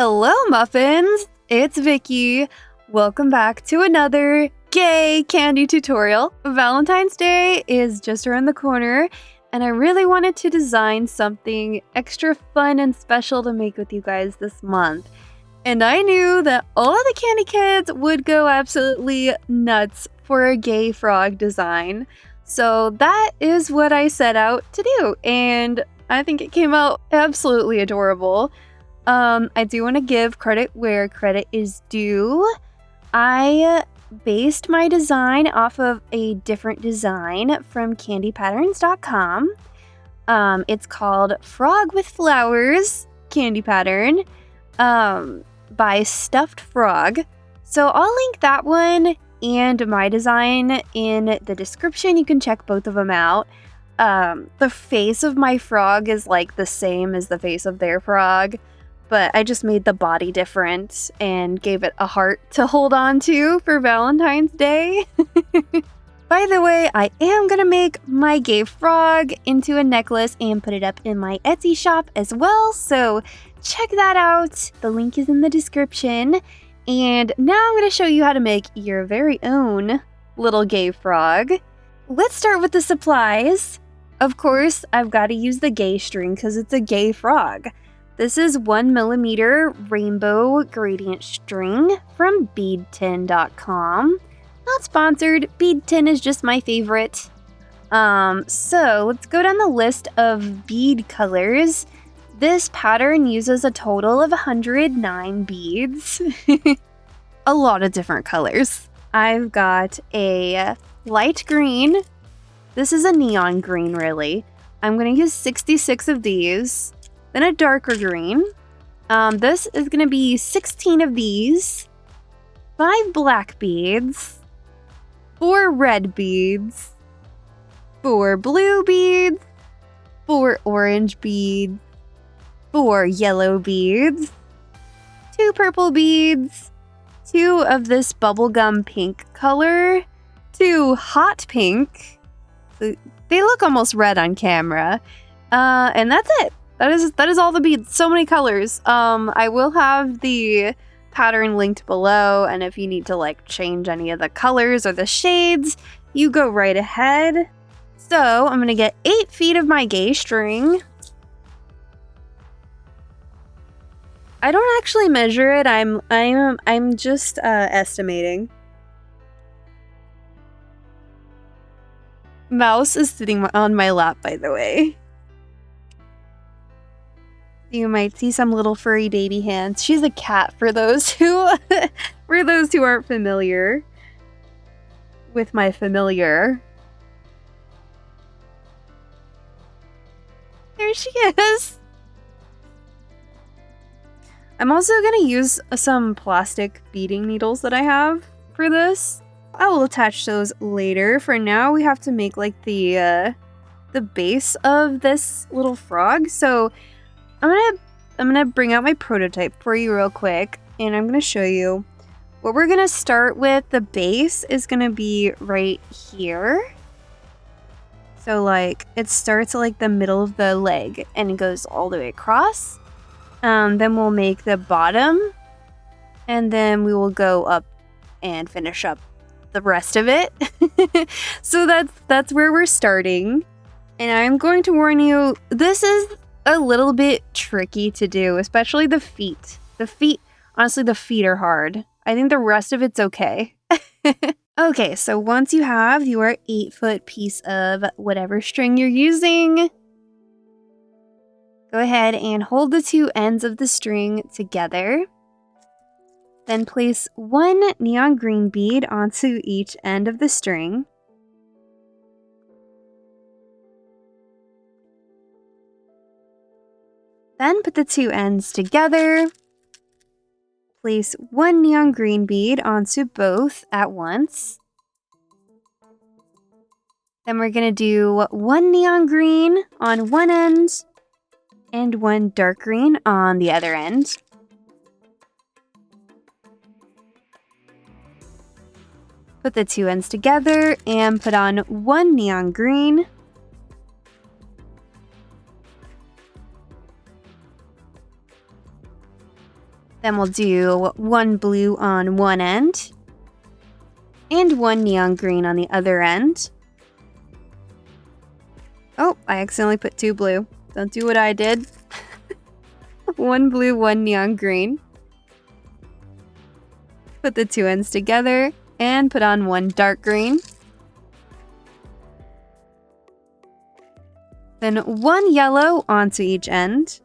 Hello, Muffins! It's Vicky. Welcome back to another gay candy tutorial. Valentine's Day is just around the corner, and I really wanted to design something extra fun and special to make with you guys this month. And I knew that all of the candy kids would go absolutely nuts for a gay frog design. So that is what I set out to do, and I think it came out absolutely adorable. I do want to give credit where credit is due. I based my design off of a different design from candypatterns.com. It's called Frog with Flowers Candy Pattern by Stuffed Frog. So I'll link that one and my design in the description. You can check both of them out. The face of my frog is like the same as the face of their frog, but I just made the body different and gave it a heart to hold on to for Valentine's Day. By the way, I am gonna make my gay frog into a necklace and put it up in my Etsy shop as well, so check that out. The link is in the description. And now I'm gonna show you how to make your very own little gay frog. Let's start with the supplies. Of course, I've got to use the gay string because it's a gay frog. This is 1mm rainbow gradient string from beadtin.com. Not sponsored, beadtin is just my favorite. So let's go down the list of bead colors. This pattern uses a total of 109 beads. A lot of different colors. I've got a light green. This is a neon green, really. I'm going to use 66 of these. Then a darker green. This is going to be 16 of these. 5 black beads. 4 red beads. 4 blue beads. 4 orange beads. 4 yellow beads. 2 purple beads. 2 of this bubblegum pink color. 2 hot pink. They look almost red on camera. And that's it. That is all the beads. So many colors. I will have the pattern linked below, and if you need to like change any of the colors or the shades, you go right ahead. So I'm gonna get 8 feet of my gay string. I don't actually measure it. I'm just estimating. Mouse is sitting on my lap, by the way. You might see some little furry baby hands. She's a cat for those who aren't familiar with my familiar. There she is. I'm also going to use some plastic beading needles that I have for this. I will attach those later. For now, we have to make like the base of this little frog. So I'm gonna bring out my prototype for you real quick, and I'm gonna show you what we're gonna start with. The base is gonna be right here. So like it starts at like the middle of the leg and it goes all the way across. Then we'll make the bottom, and then we will go up and finish up the rest of it. So that's where we're starting. And I'm going to warn you, this is a little bit tricky to do, especially the feet. Honestly, the feet are hard. I think the rest of it's okay. Okay, so once you have your 8-foot piece of whatever string you're using, go ahead and hold the 2 ends of the string together. Then place 1 neon green bead onto each end of the string. Then put the 2 ends together. Place 1 neon green bead onto both at once. Then we're going to do 1 neon green on one end and 1 dark green on the other end. Put the 2 ends together and put on 1 neon green. Then we'll do one blue on one end and one neon green on the other end. Oh, I accidentally put two blue. Don't do what I did. One blue, one neon green. Put the two ends together and put on one dark green. Then one yellow onto each end.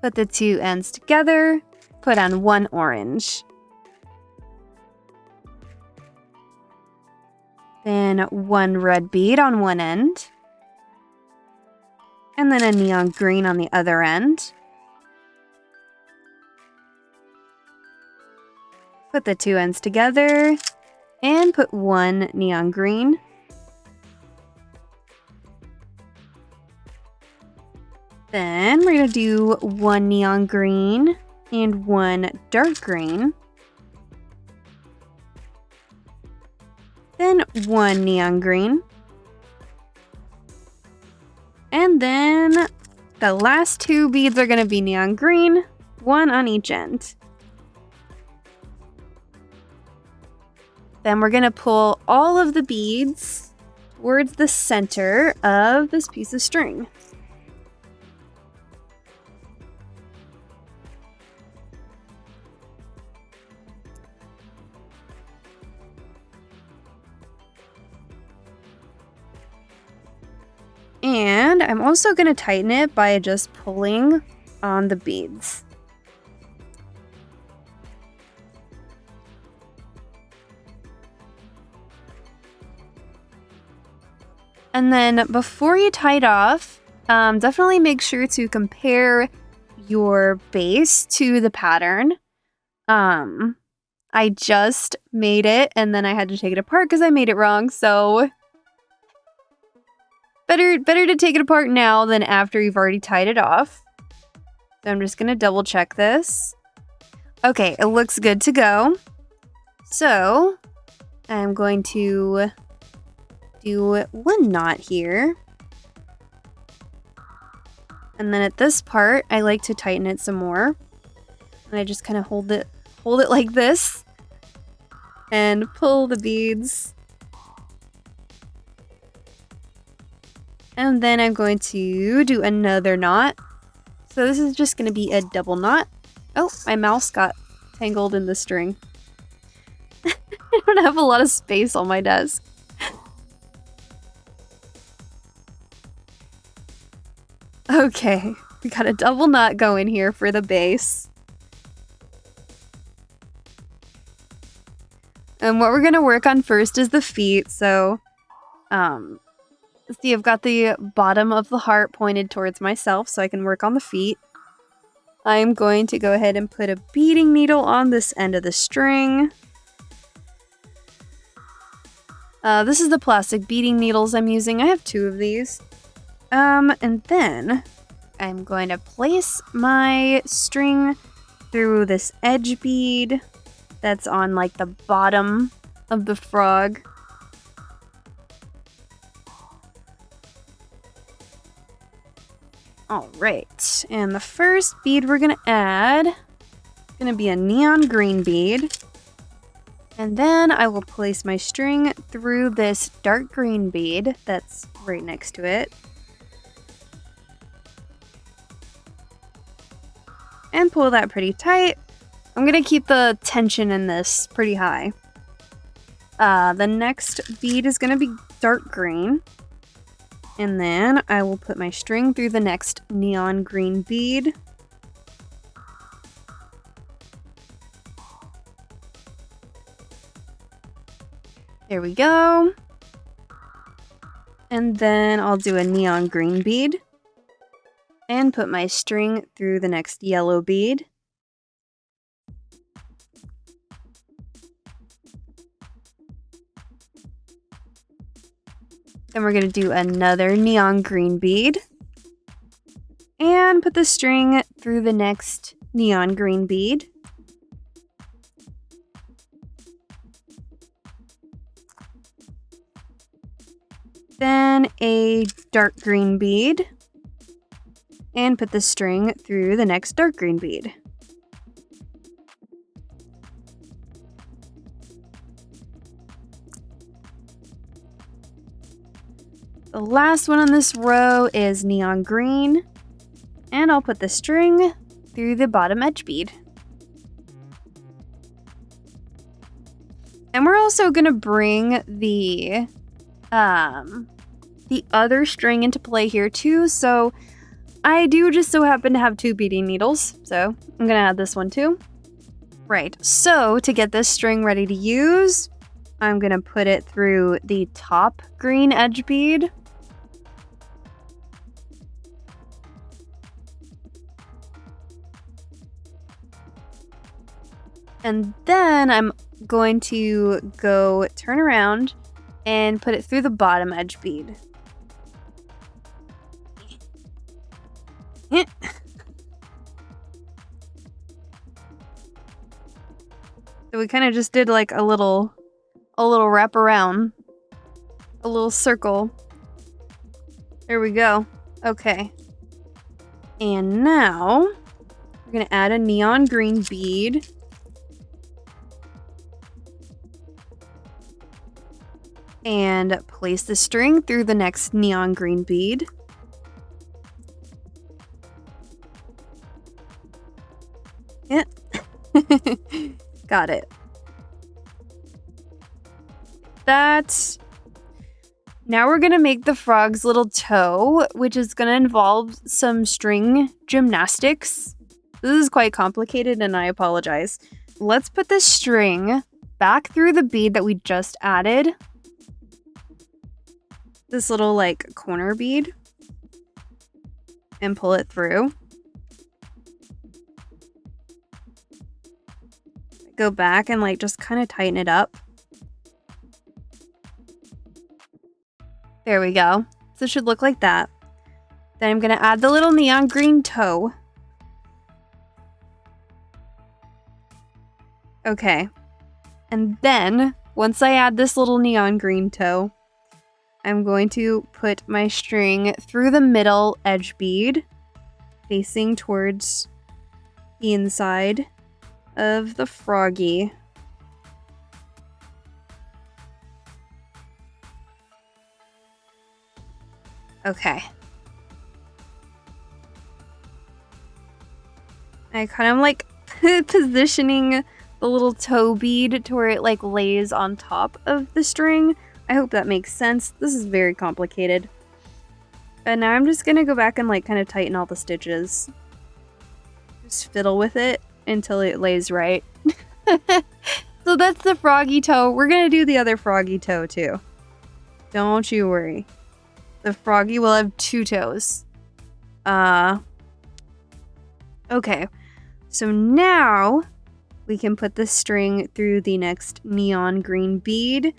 Put the two ends together, put on one orange. Then one red bead on one end. And then a neon green on the other end. Put the two ends together and put one neon green. Then we're going to do one neon green and one dark green. Then one neon green. And then the last two beads are going to be neon green, one on each end. Then we're going to pull all of the beads towards the center of this piece of string. And I'm also going to tighten it by just pulling on the beads. And then before you tie it off, definitely make sure to compare your base to the pattern. I just made it and then I had to take it apart because I made it wrong, so better to take it apart now than after you've already tied it off. So I'm just gonna double check this. Okay, it looks good to go. So I'm going to do one knot here. And then at this part, I like to tighten it some more. And I just kind of hold it like this and pull the beads. And then I'm going to do another knot. So this is just going to be a double knot. Oh, my mouse got tangled in the string. I don't have a lot of space on my desk. Okay, we got a double knot going here for the base. And what we're going to work on first is the feet. So, see, I've got the bottom of the heart pointed towards myself so I can work on the feet. I'm going to go ahead and put a beading needle on this end of the string. This is the plastic beading needles I'm using. I have two of these. And then I'm going to place my string through this edge bead that's on like the bottom of the frog. Alright, and the first bead we're going to add is going to be a neon green bead. And then I will place my string through this dark green bead that's right next to it. And pull that pretty tight. I'm going to keep the tension in this pretty high. The next bead is going to be dark green. And then I will put my string through the next neon green bead. There we go. And then I'll do a neon green bead. And put my string through the next yellow bead. Then we're going to do another neon green bead. And put the string through the next neon green bead. Then a dark green bead. and put the string through the next dark green bead. The last one on this row is neon green, and I'll put the string through the bottom edge bead. And we're also gonna bring the other string into play here too, so I do just so happen to have 2 beading needles, so I'm gonna add this one too. Right, so to get this string ready to use, I'm gonna put it through the top green edge bead. And then I'm going to go turn around and put it through the bottom edge bead. So we kind of just did like a little wrap around, a little circle. There we go. Okay. And now we're gonna add a neon green bead. And place the string through the next neon green bead. Yeah. Got it. Now we're gonna make the frog's little toe, which is gonna involve some string gymnastics. This is quite complicated and I apologize. Let's put the string back through the bead that we just added. This little like corner bead, and pull it through. Go back and like just kind of tighten it up. There we go. So it should look like that. Then I'm gonna add the little neon green toe. Okay. And then once I add this little neon green toe, I'm going to put my string through the middle edge bead, facing towards the inside of the froggy. Okay. I kind of like positioning the little toe bead to where it like lays on top of the string. I hope that makes sense. This is very complicated. And now I'm just gonna go back and like kind of tighten all the stitches. Just fiddle with it until it lays right. So that's the froggy toe. We're gonna do the other froggy toe too. Don't you worry. The froggy will have 2 toes. Okay. So now we can put the string through the next neon green bead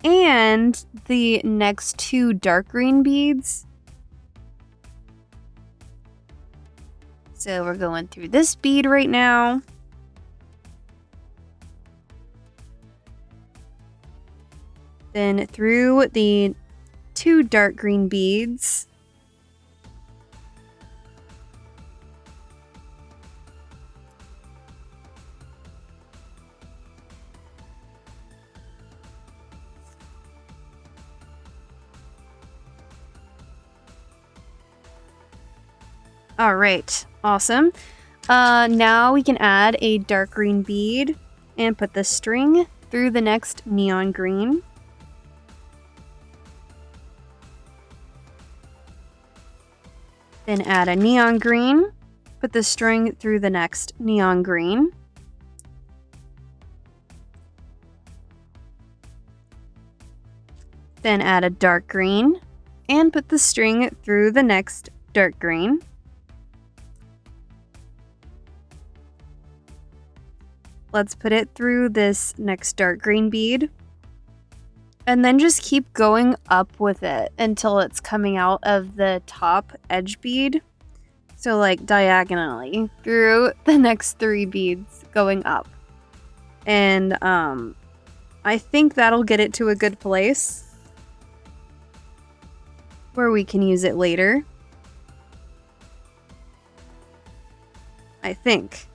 and the next 2 dark green beads. So we're going through this bead right now. Then through the 2 dark green beads. All right, awesome. Now we can add a dark green bead and put the string through the next neon green. Then add a neon green, put the string through the next neon green. Then add a dark green and put the string through the next dark green. Let's put it through this next dark green bead. And then just keep going up with it until it's coming out of the top edge bead. So like diagonally through the next 3 beads going up. And I think that'll get it to a good place where we can use it later. I think.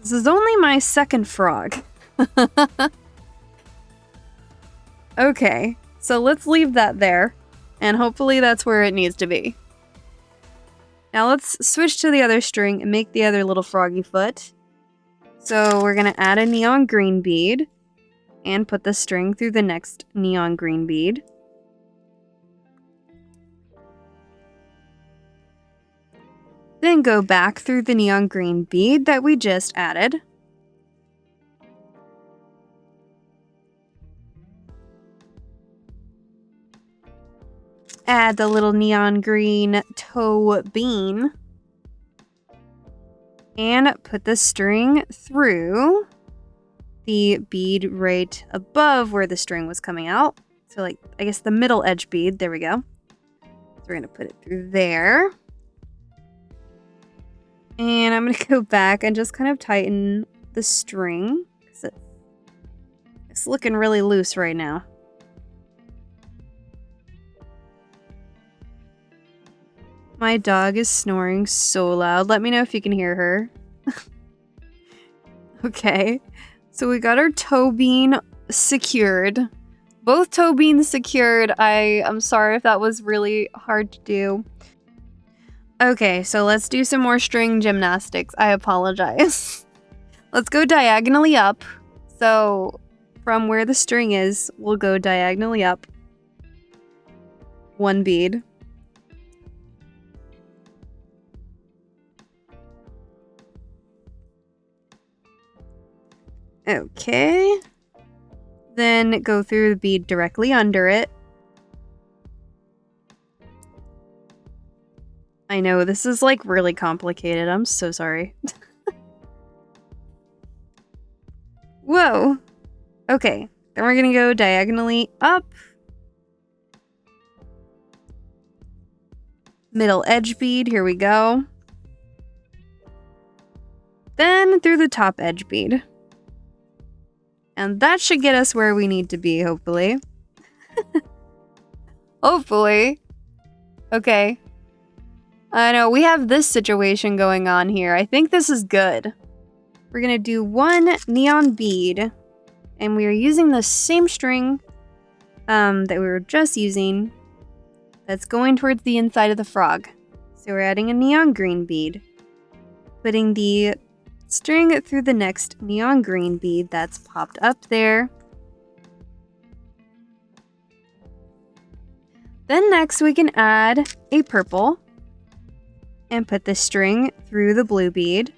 This is only my second frog. Okay, so let's leave that there, and hopefully that's where it needs to be. Now let's switch to the other string and make the other little froggy foot. So we're gonna add a neon green bead and put the string through the next neon green bead. Then go back through the neon green bead that we just added. Add the little neon green toe bean. And put the string through the bead right above where the string was coming out. So like, I guess the middle edge bead, there we go. So we're gonna put it through there. And I'm gonna go back and just kind of tighten the string, because it's looking really loose right now. My dog is snoring so loud. Let me know if you can hear her. Okay, so we got our toe bean secured. Both toe beans secured. I'm sorry if that was really hard to do. Okay, so let's do some more string gymnastics. I apologize. Let's go diagonally up. So from where the string is, we'll go diagonally up 1 bead. Okay. Then go through the bead directly under it. I know, this is like really complicated. I'm so sorry. Whoa. Okay, then we're gonna go diagonally up. Middle edge bead, here we go. Then through the top edge bead. And that should get us where we need to be, hopefully. Hopefully. Okay. I know, we have this situation going on here. I think this is good. We're gonna do 1 neon bead. And we are using the same string that we were just using. That's going towards the inside of the frog. So we're adding a neon green bead. Putting the string through the next neon green bead that's popped up there. Then next we can add a purple and put the string through the blue bead.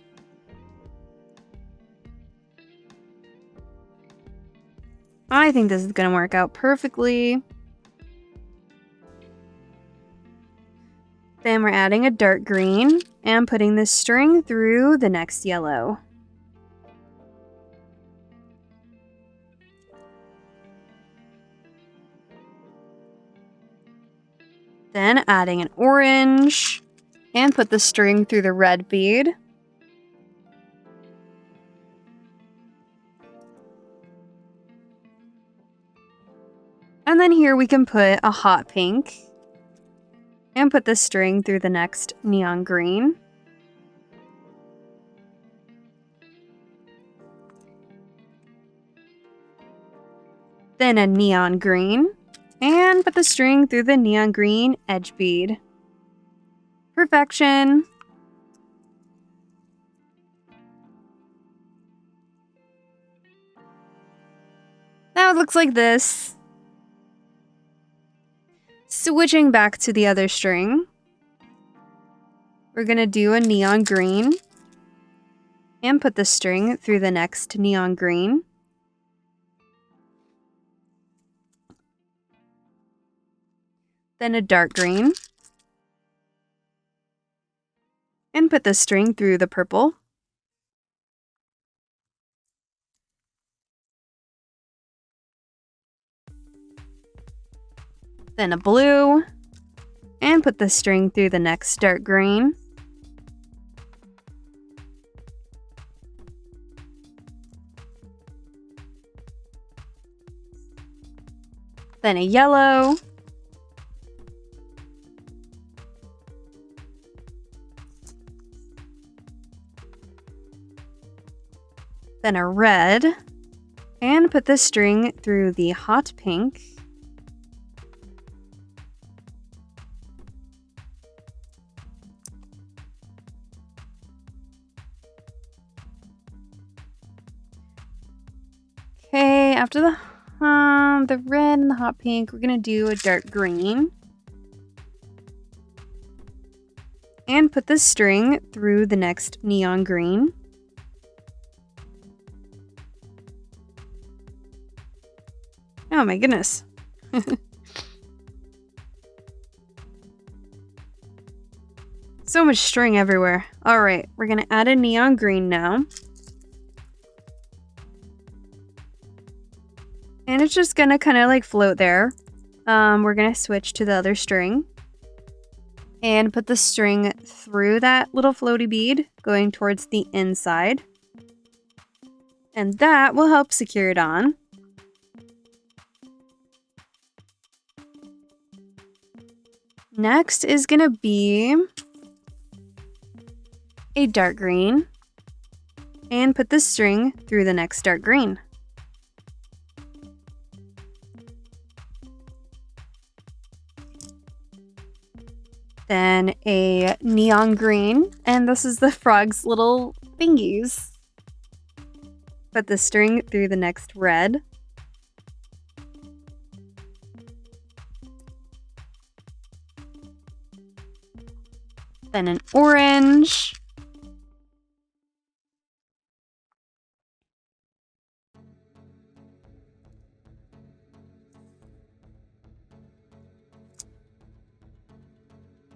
I think this is going to work out perfectly. Then we're adding a dark green and putting the string through the next yellow. Then adding an orange and put the string through the red bead. And then here we can put a hot pink and put the string through the next neon green. Then a neon green and put the string through the neon green edge bead. Perfection. Now it looks like this. Switching back to the other string, we're going to do a neon green and put the string through the next neon green. Then a dark green and put the string through the purple. Then a blue, and put the string through the next dark green. Then a yellow. then a red, and put the string through the hot pink. Okay, after the red and the hot pink, we're gonna do a dark green. And put the string through the next neon green. Oh my goodness. So much string everywhere. All right, we're gonna add a neon green now. And it's just gonna kind of like float there. We're gonna switch to the other string and put the string through that little floaty bead going towards the inside. And that will help secure it on. Next is gonna be a dark green and put the string through the next dark green. Then a neon green, and this is the frog's little thingies. Put the string through the next red. Then an orange.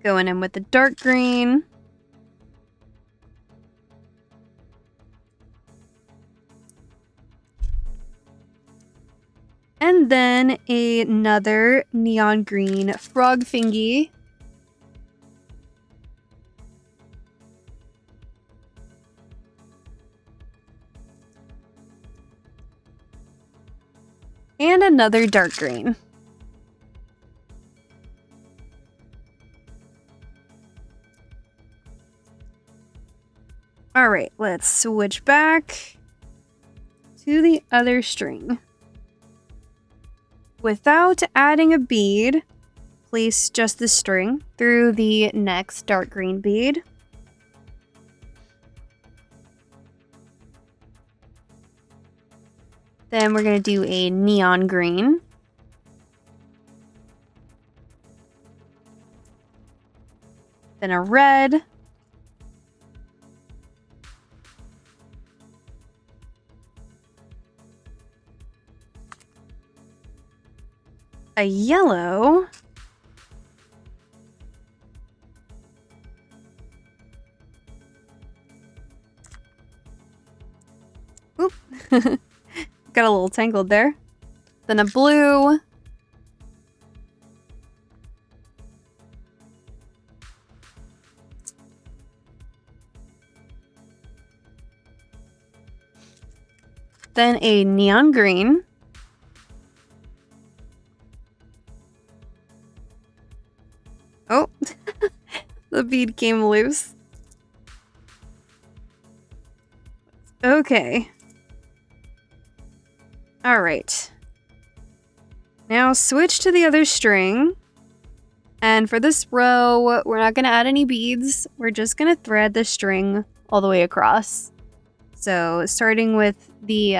Going in with the dark green. And then another neon green frog thingy. And another dark green. All right, let's switch back to the other string. Without adding a bead, place just the string through the next dark green bead. Then we're going to do a neon green. Then a red. A yellow. Oop. Got a little tangled there. Then a blue. Then a neon green. Oh, the bead came loose. Okay. All right. Now switch to the other string. And for this row, we're not going to add any beads. We're just going to thread the string all the way across. So starting with the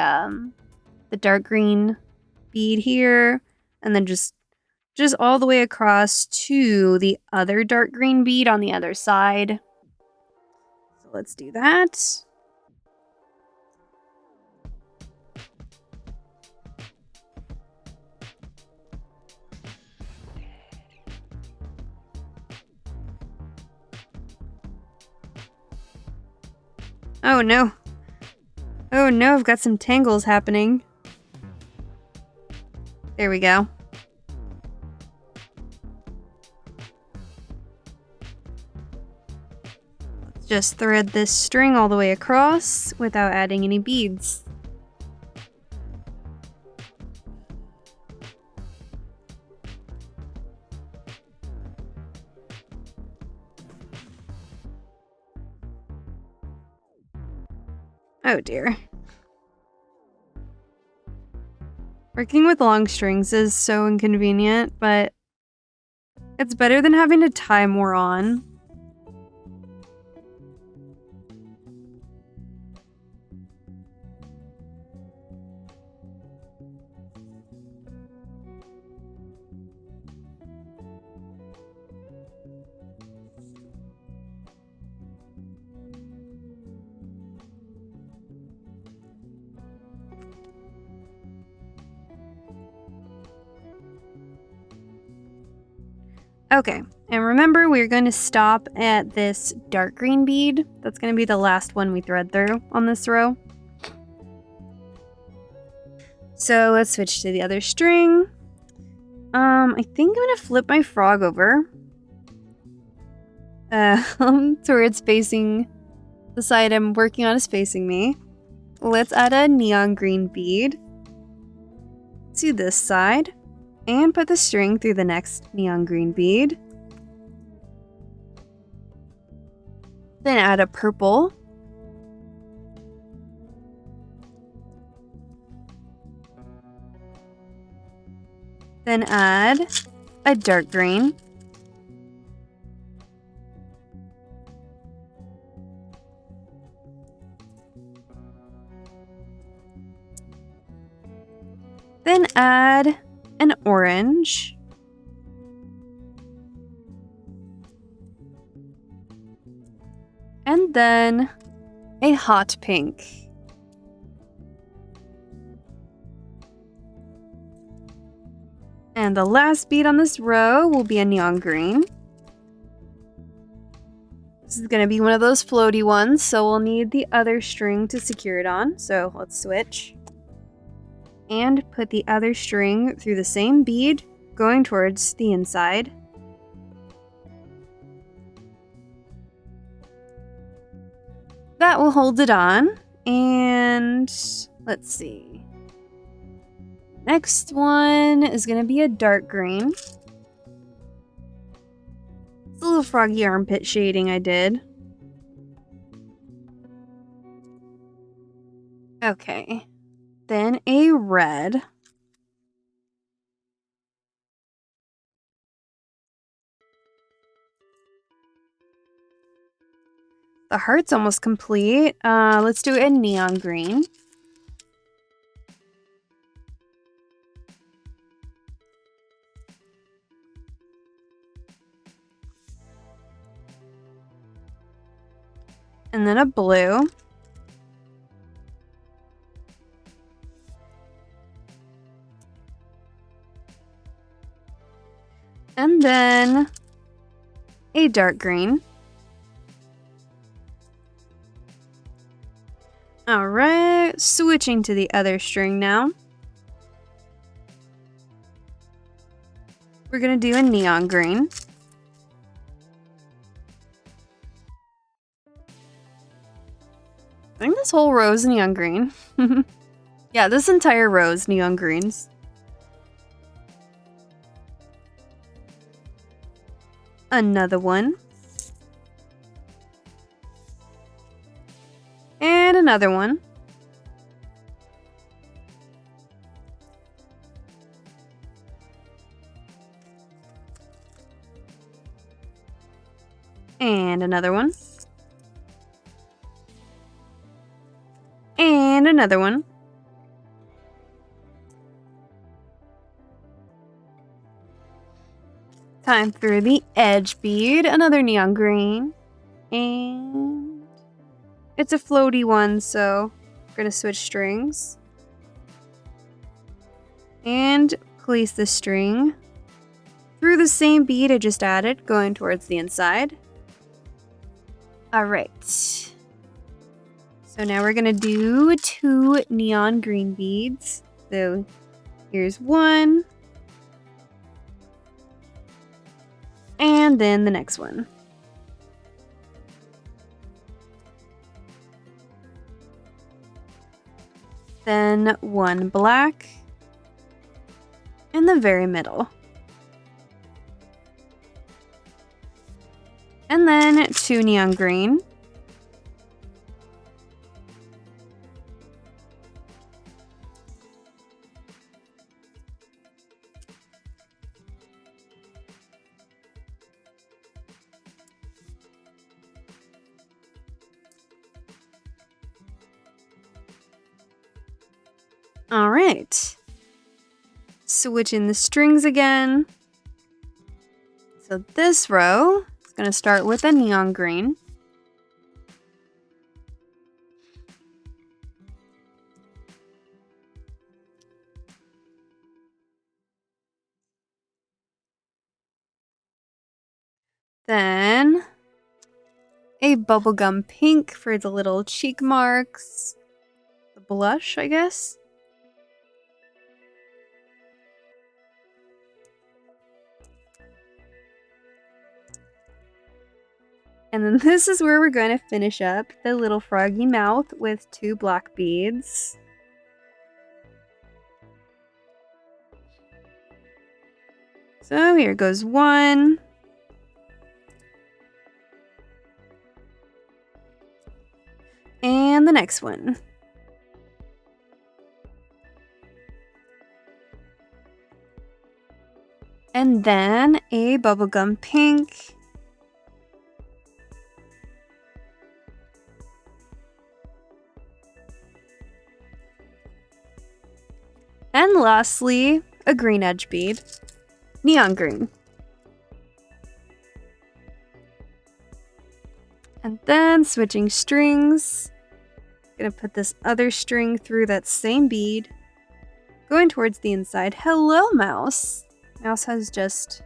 dark green bead here, and then just all the way across to the other dark green bead on the other side. So let's do that. Oh no. Oh no, I've got some tangles happening. There we go. Let's just thread this string all the way across without adding any beads. Oh dear. Working with long strings is so inconvenient, but it's better than having to tie more on. Okay, and remember we're going to stop at this dark green bead. That's going to be the last one we thread through on this row. So let's switch to the other string. I think I'm going to flip my frog over. To where it's facing the side I'm working on is facing me. Let's add a neon green bead to this side. And put the string through the next neon green bead. Then add a purple. Then add a dark green. Then add an orange. And then a hot pink. And the last bead on this row will be a neon green. This is going to be one of those floaty ones, so we'll need the other string to secure it on. So let's switch. And put the other string through the same bead, going towards the inside. That will hold it on. And let's see. Next one is going to be a dark green. It's a little froggy armpit shading I did. Okay. Then a red. The heart's almost complete. Let's do a neon green. And then a blue. And then a dark green. Alright, switching to the other string now. We're going to do a neon green. I think this whole row is neon green. Yeah, this entire row is neon greens. Another one. And another one. And another one. And another one. Time for the edge bead, another neon green. And it's a floaty one, so we're going to switch strings. And place the string through the same bead I just added, going towards the inside. Alright. So now we're going to do 2 neon green beads. So here's one. And then the next one. Then one black. In the very middle. And then 2 neon green. All right. Switching the strings again. So this row is going to start with a neon green. Then a bubblegum pink for the little cheek marks. The blush, I guess. And then this is where we're going to finish up the little froggy mouth with 2 black beads. So here goes 1. And the next one. And then a bubblegum pink. And lastly, a green edge bead. Neon green. And then switching strings. Gonna put this other string through that same bead. Going towards the inside. Hello, Mouse. Mouse has just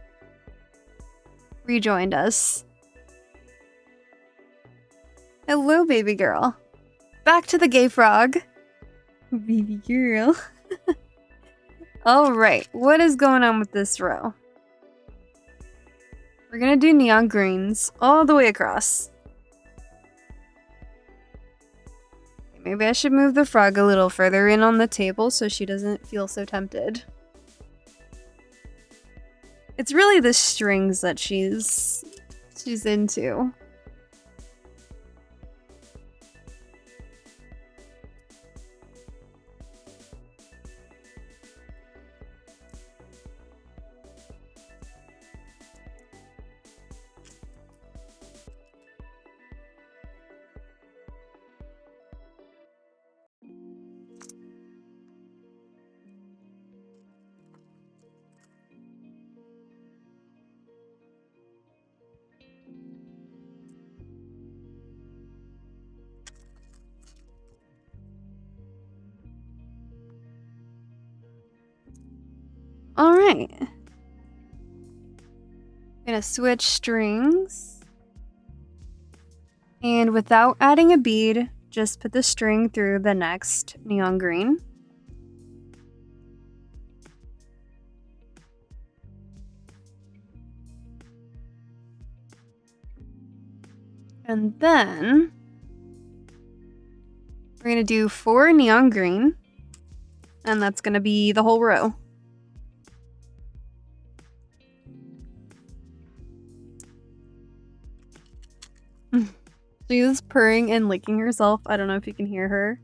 rejoined us. Hello, baby girl. Back to the gay frog. Baby girl. Alright, what is going on with this row? We're gonna do neon greens all the way across. Maybe I should move the frog a little further in on the table so she doesn't feel so tempted. It's really the strings that she's into. Alright. Gonna switch strings. And without adding a bead, just put the string through the next neon green. And then we're gonna do 4 neon green. And that's gonna be the whole row. She's purring and licking herself. I don't know if you can hear her.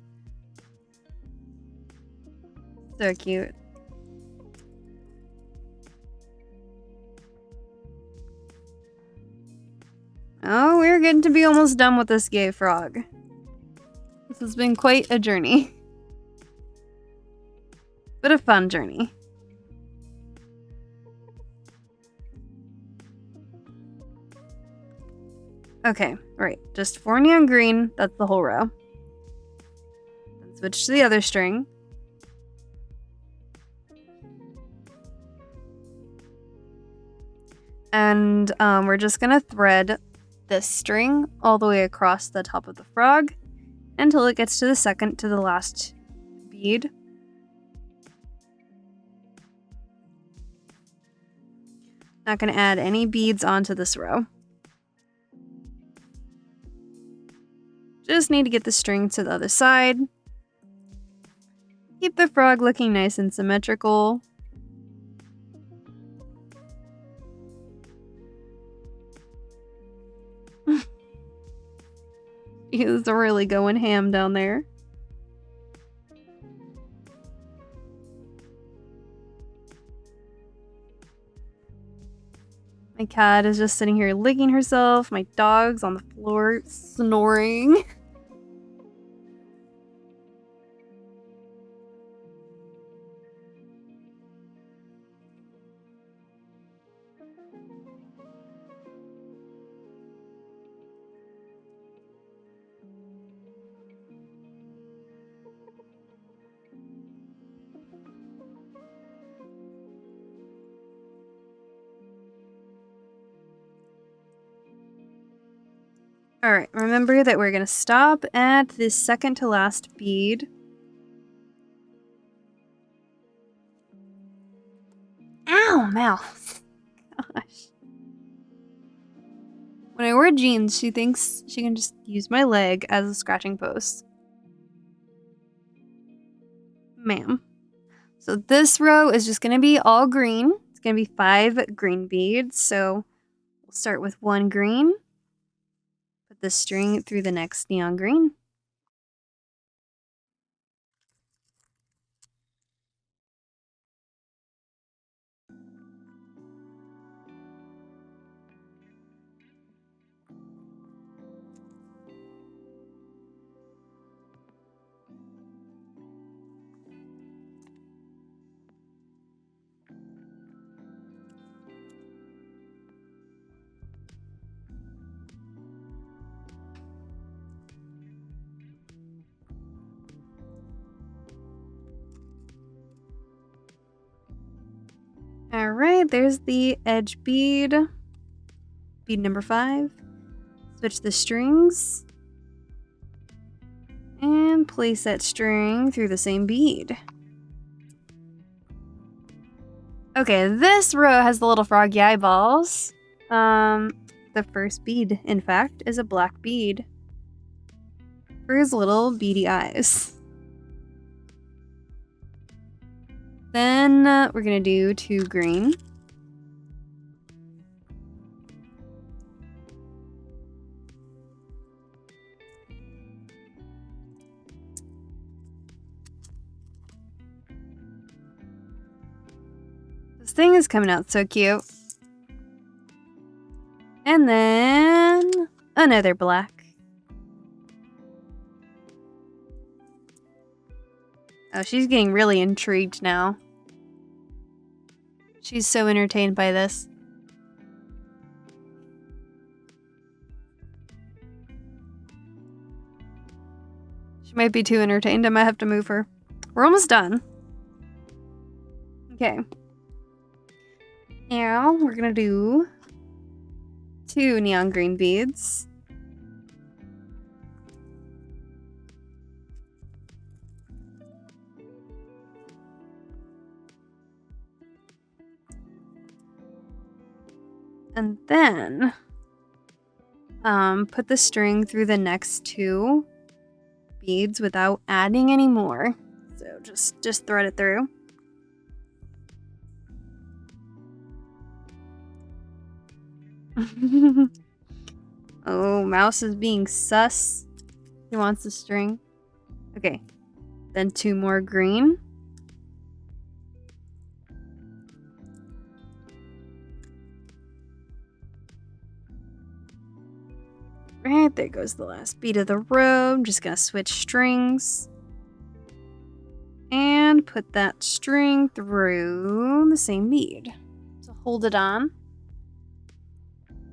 So cute. Oh, we're getting to be almost done with this gay frog. This has been quite a journey. But a fun journey. Okay, right. Just 4 neon green. That's the whole row. Then switch to the other string. And we're just gonna thread this string all the way across the top of the frog until it gets to the second to the last bead. Not gonna add any beads onto this row. Just need to get the string to the other side. Keep the frog looking nice and symmetrical. He's really going ham down there. My cat is just sitting here licking herself. My dog's on the floor snoring. All right, remember that we're going to stop at this second to last bead. Ow, mouse. Gosh. When I wear jeans, she thinks she can just use my leg as a scratching post. Ma'am. So this row is just going to be all green. It's going to be 5 green beads. So we'll start with 1 green. Put the string through the next neon green. All right, there's the edge bead. Bead number 5. Switch the strings. And place that string through the same bead. Okay, this row has the little froggy eyeballs. The first bead, in fact, is a black bead for his little beady eyes. Then we're gonna do 2 green. This thing is coming out so cute. And then another black. Oh, she's getting really intrigued now. She's so entertained by this. She might be too entertained. I might have to move her. We're almost done. Okay. Now we're gonna do 2 neon green beads. And then put the string through the next 2 beads without adding any more. So just thread it through. Oh, mouse is being sus. He wants the string. Okay. Then 2 more green. Right, there goes the last bead of the row. I'm just gonna switch strings. And put that string through the same bead. So hold it on.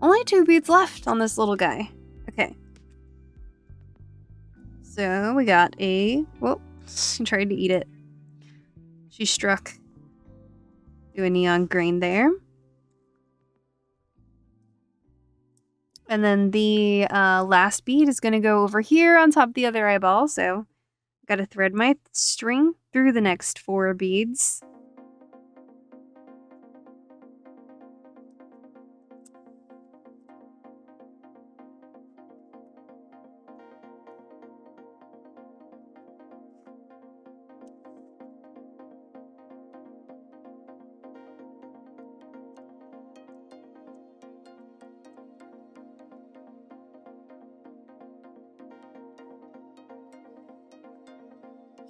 Only 2 beads left on this little guy. Okay. So we got a... Whoa, she tried to eat it. She struck. Do a neon green there. And then the last bead is going to go over here on top of the other eyeball. So I've got to thread my string through the next 4 beads.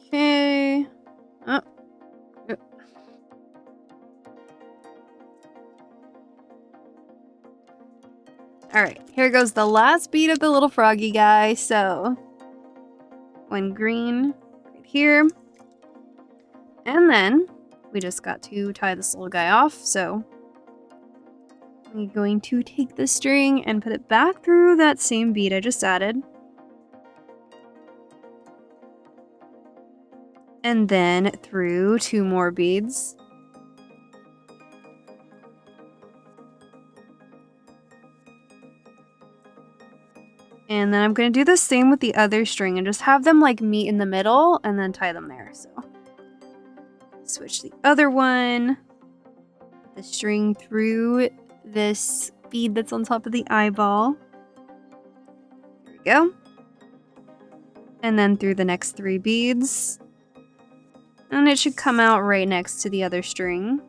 Okay. Oh. Alright, here goes the last bead of the little froggy guy. So, 1 green right here. And then we just got to tie this little guy off. So, we're going to take the string and put it back through that same bead I just added. And then through 2 more beads. And then I'm going to do the same with the other string and just have them like meet in the middle and then tie them there. So switch the other one. Put the string through this bead that's on top of the eyeball. There we go. And then through the next 3 beads. And it should come out right next to the other string.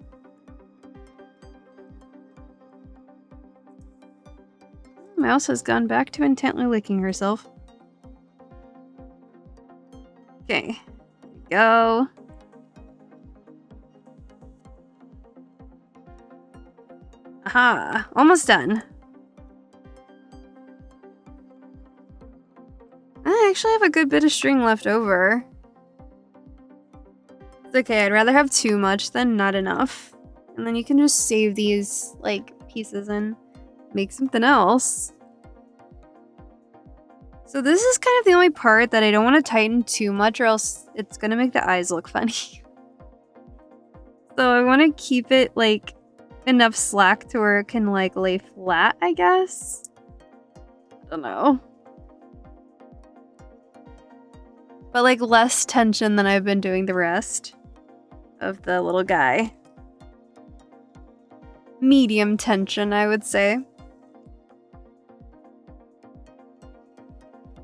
Mouse has gone back to intently licking herself. Okay, there we go. Aha, almost done. I actually have a good bit of string left over. It's okay, I'd rather have too much than not enough. And then you can just save these, like, pieces and make something else. So this is kind of the only part that I don't want to tighten too much or else it's going to make the eyes look funny. So I want to keep it, like, enough slack to where it can, like, lay flat, I guess. I don't know. But, like, less tension than I've been doing the rest of the little guy. Medium tension, I would say.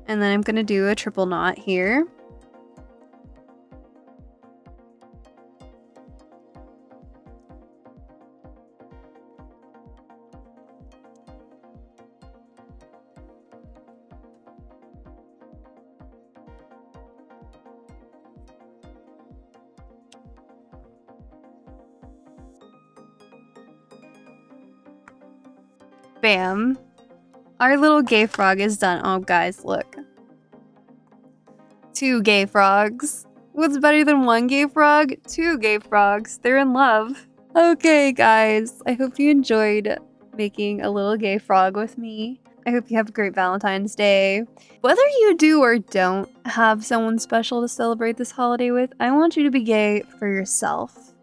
And then I'm going to do a triple knot here. Bam. Our little gay frog is done. Oh, guys, look. 2 gay frogs. What's better than 1 gay frog? 2 gay frogs. They're in love. Okay, guys. I hope you enjoyed making a little gay frog with me. I hope you have a great Valentine's Day. Whether you do or don't have someone special to celebrate this holiday with, I want you to be gay for yourself.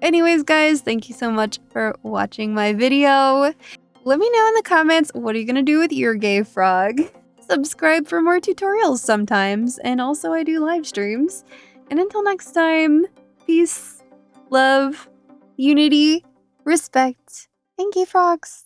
Anyways, guys, thank you so much for watching my video. Let me know in the comments, what are you gonna do with your gay frog? Subscribe for more tutorials sometimes, and also I do live streams. And until next time, peace, love, unity, respect, and gay frogs.